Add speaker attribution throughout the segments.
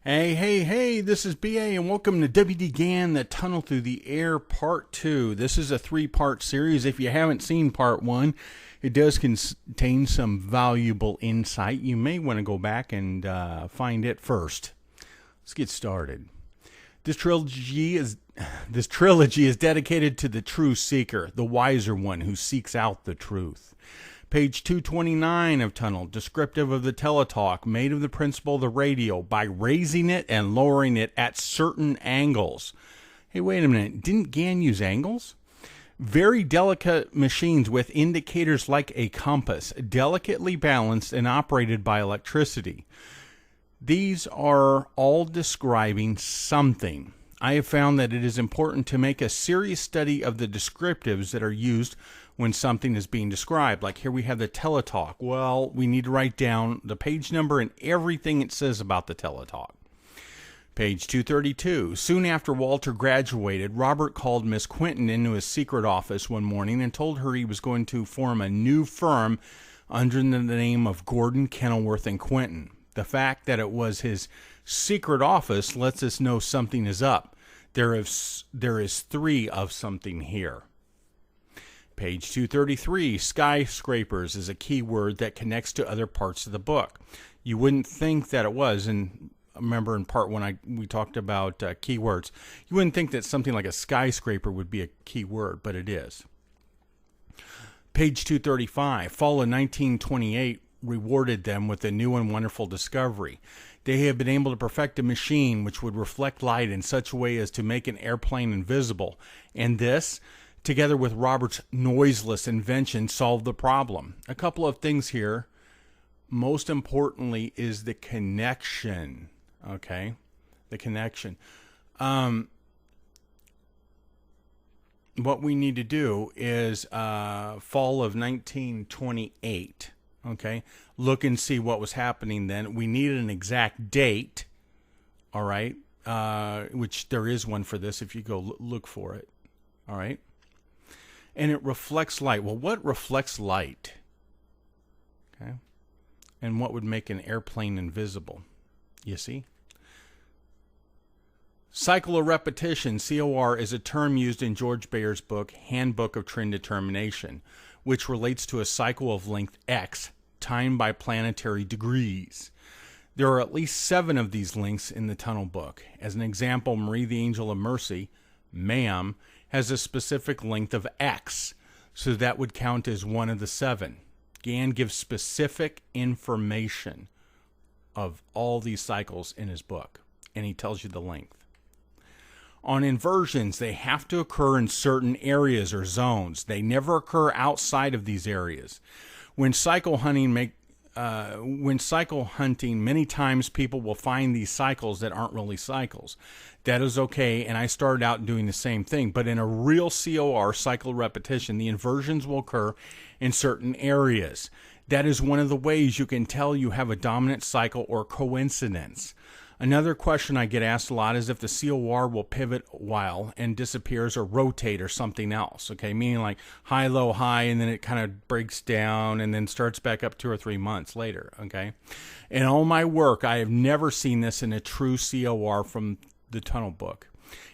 Speaker 1: Hey, this is BA and welcome to WD Gann, the Tunnel Through the Air Part 2. This is a 3-part series. If you haven't seen Part 1, it does contain some valuable insight. You may want to go back and find it first. Let's get started. This trilogy is dedicated to the true seeker, the wiser one who seeks out the truth. Page 229 of Tunnel, descriptive of the teletalk, made of the principle of the radio by raising it and lowering it at certain angles. Hey, wait a minute. Didn't Gann use angles? Very delicate machines with indicators like a compass, delicately balanced and operated by electricity. These are all describing something. I have found that it is important to make a serious study of the descriptives that are used when something is being described. Like here we have the teletalk. Well, we need to write down the page number and everything it says about the teletalk. Page 232. Soon after Walter graduated, Robert called Miss Quinton into his secret office one morning and told her he was going to form a new firm under the name of Gordon, Kenilworth and Quinton. The fact that it was his secret office lets us know something is up. There is 3 of something here. Page 233, skyscrapers is a key word that connects to other parts of the book. You wouldn't think that it was, and remember in part 1 we talked about keywords. You wouldn't think that something like a skyscraper would be a key word, but it is. Page 235, fall of 1928 rewarded them with a new and wonderful discovery. They have been able to perfect a machine which would reflect light in such a way as to make an airplane invisible, and this, together with Robert's noiseless invention, solved the problem. A couple of things here. Most importantly is the connection. Okay? The connection. What we need to do is fall of 1928. Okay? Look and see what was happening then. We need an exact date. All right? Which there is one for this if you go look for it. All right? And it reflects light. Well, what reflects light? Okay. And what would make an airplane invisible? You see? Cycle of repetition, COR, is a term used in George Bayer's book, Handbook of Trend Determination, which relates to a cycle of length x, timed by planetary degrees. There are at least 7 of these links in the Tunnel book. As an example, Marie the Angel of Mercy, ma'am, has a specific length of x, so that would count as one of the 7. Gann gives specific information of all these cycles in his book, and he tells you the length. On inversions, they have to occur in certain areas or zones. They never occur outside of these areas. When cycle hunting, many times people will find these cycles that aren't really cycles. That is okay, and I started out doing the same thing. But in a real COR, cycle repetition, the inversions will occur in certain areas. That is one of the ways you can tell you have a dominant cycle or coincidence. Another question I get asked a lot is if the COR will pivot a while and disappears or rotate or something else, okay? Meaning like high, low, high, and then it kind of breaks down and then starts back up 2 or 3 months later, okay? In all my work, I have never seen this in a true COR from the Tunnel book.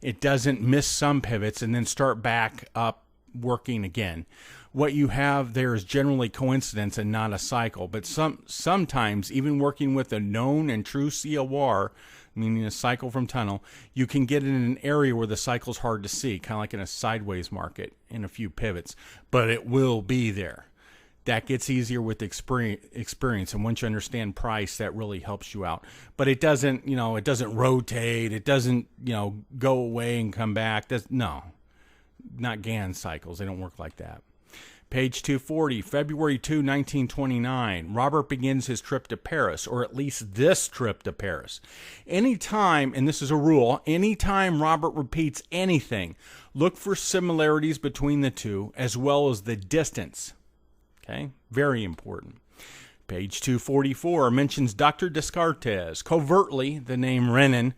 Speaker 1: It doesn't miss some pivots and then start back up working again. What you have there is generally coincidence and not a cycle, but sometimes even working with a known and true COR, meaning a cycle from Tunnel, you can get in an area where the cycle's hard to see, kind of like in a sideways market in a few pivots, but it will be there. That gets easier with experience, and once you understand price, that really helps you out. But it doesn't, it doesn't rotate, it doesn't, go away and come back. No, not Gann cycles. They don't work like that. Page 240, February 2, 1929. Robert begins his trip to Paris, or at least this trip to Paris. Anytime, and this is a rule, anytime Robert repeats anything, look for similarities between the two as well as the distance. Okay, very important. Page 244 mentions Dr. Descartes. Covertly, the name Renan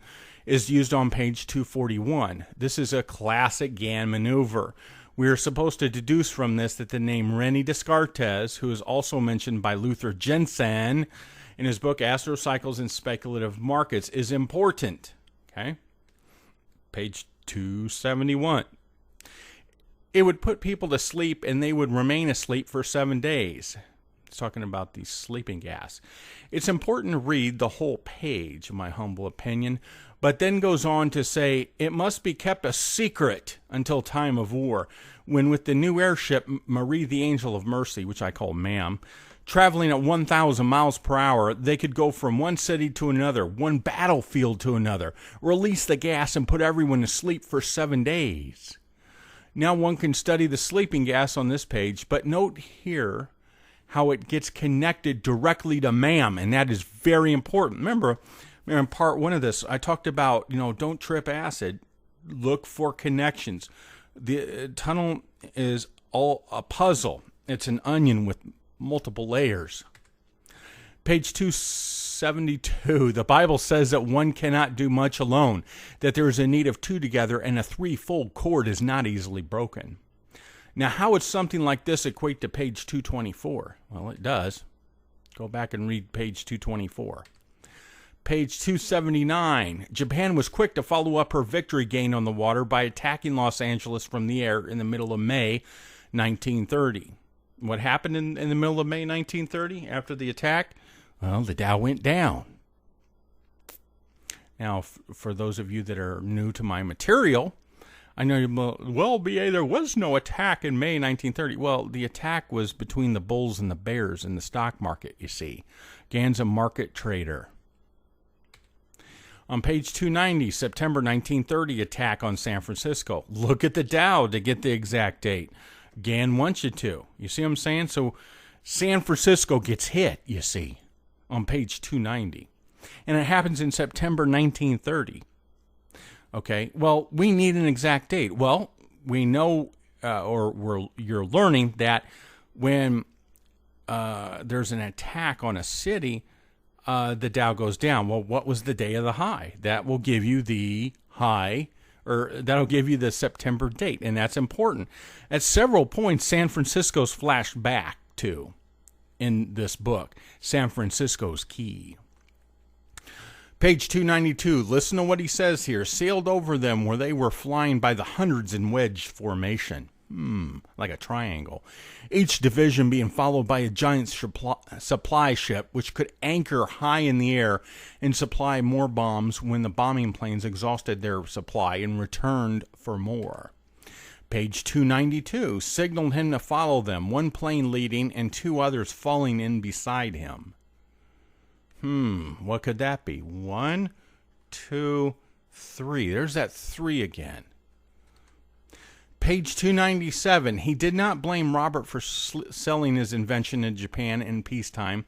Speaker 1: is used on page 241. This is a classic Gann maneuver. We are supposed to deduce from this that the name René Descartes, who is also mentioned by Luther Jensen in his book Astrocycles and Speculative Markets is important. Okay? Page 271. It would put people to sleep and they would remain asleep for 7 days. It's talking about the sleeping gas. It's important to read the whole page, in my humble opinion, but then goes on to say it must be kept a secret until time of war, when with the new airship Marie the Angel of Mercy, which I call Ma'am, traveling at 1,000 miles per hour, they could go from one city to another, one battlefield to another, release the gas and put everyone to sleep for 7 days. Now one can study the sleeping gas on this page, but note here how it gets connected directly to Ma'am, and that is very important. Remember in part 1 of this, I talked about, don't trip acid, look for connections. The tunnel is all a puzzle. It's an onion with multiple layers. Page 272, the Bible says that one cannot do much alone, that there is a need of two together, and a threefold cord is not easily broken. Now, how would something like this equate to page 224? Well, it does. Go back and read page 224. Page 279, Japan was quick to follow up her victory gained on the water by attacking Los Angeles from the air in the middle of May 1930. What happened in the middle of May 1930 after the attack? Well, the Dow went down. Now, for those of you that are new to my material, I know, well, BA, there was no attack in May 1930. Well, the attack was between the bulls and the bears in the stock market, you see. Gann's a market trader. On page 290, September 1930 attack on San Francisco. Look at the Dow to get the exact date. Gann wants you to. You see what I'm saying? So San Francisco gets hit, you see, on page 290. And it happens in September 1930. Okay, well, we need an exact date. Well, we know, you're learning that when there's an attack on a city, the Dow goes down. Well, what was the day of the high? That will give you the high, or that'll give you the September date, and that's important. At several points, San Francisco's flashed back to in this book. San Francisco's key. Page 292, listen to what he says here. Sailed over them where they were flying by the hundreds in wedge formation. Like a triangle. Each division being followed by a giant supply ship which could anchor high in the air and supply more bombs when the bombing planes exhausted their supply and returned for more. Page 292, signaled him to follow them, one plane leading and two others falling in beside him. What could that be? 1, 2, 3. There's that 3 again. Page 297. He did not blame Robert for selling his invention in Japan in peacetime,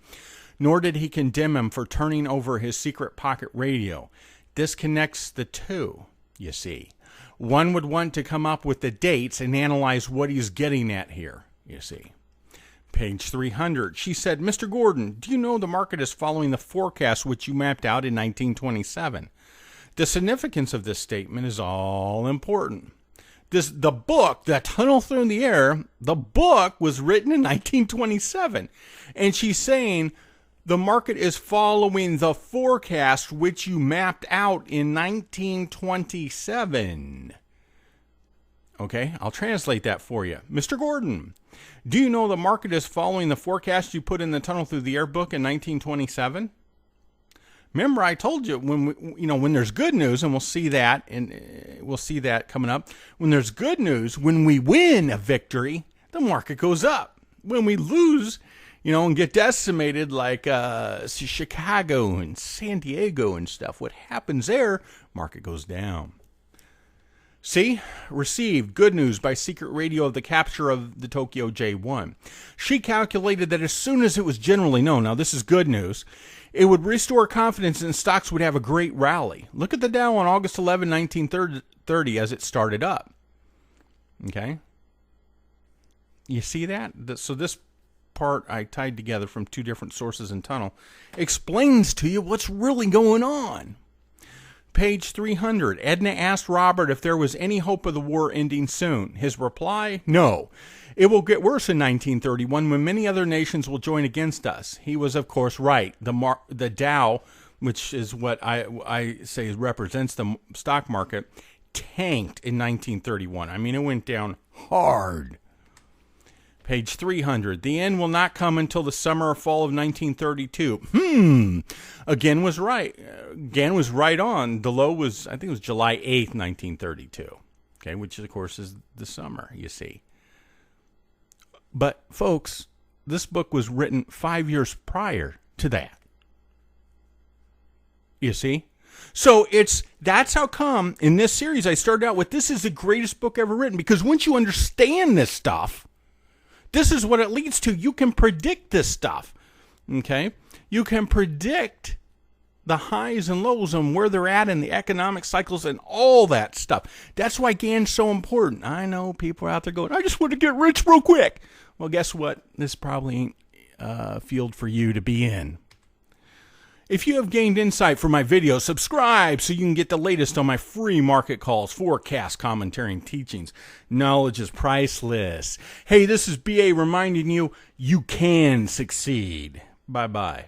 Speaker 1: nor did he condemn him for turning over his secret pocket radio. This connects the two, you see. One would want to come up with the dates and analyze what he's getting at here, you see. Page 300. She said, Mr. Gordon, do you know the market is following the forecast which you mapped out in 1927? The significance of this statement is all important. The book, The Tunnel Through the Air, the book was written in 1927. And she's saying the market is following the forecast which you mapped out in 1927. Okay, I'll translate that for you. Mr. Gordon, do you know the market is following the forecast you put in the Tunnel Through the Air book in 1927? Remember, I told you when there's good news, and we'll see that coming up. When there's good news, when we win a victory, the market goes up. When we lose, and get decimated like Chicago and San Diego and stuff, what happens there? Market goes down. See, received good news by secret radio of the capture of the Tokyo J1. She calculated that as soon as it was generally known, now this is good news, it would restore confidence and stocks would have a great rally. Look at the Dow on August 11, 1930 as it started up. Okay? You see that? So this part I tied together from two different sources in Tunnel explains to you what's really going on. Page 300. Edna asked Robert if there was any hope of the war ending soon. His reply, no. It will get worse in 1931 when many other nations will join against us. He was, of course, right. The Dow, which is what I say represents the stock market, tanked in 1931. I mean, it went down hard. Page 300. The end will not come until the summer or fall of 1932. Gann was right. Gann was right on. The low was, I think it was July 8th, 1932. Okay, which of course is the summer, you see. But folks, this book was written 5 years prior to that. You see? So that's how come in this series I started out with, this is the greatest book ever written, because once you understand this stuff, this is what it leads to. You can predict this stuff, okay? You can predict the highs and lows and where they're at in the economic cycles and all that stuff. That's why Gann's so important. I know people are out there going, I just want to get rich real quick. Well, guess what? This probably ain't a field for you to be in. If you have gained insight from my videos, subscribe so you can get the latest on my free market calls, forecasts, commentary, and teachings. Knowledge is priceless. Hey, this is BA reminding you, you can succeed. Bye-bye.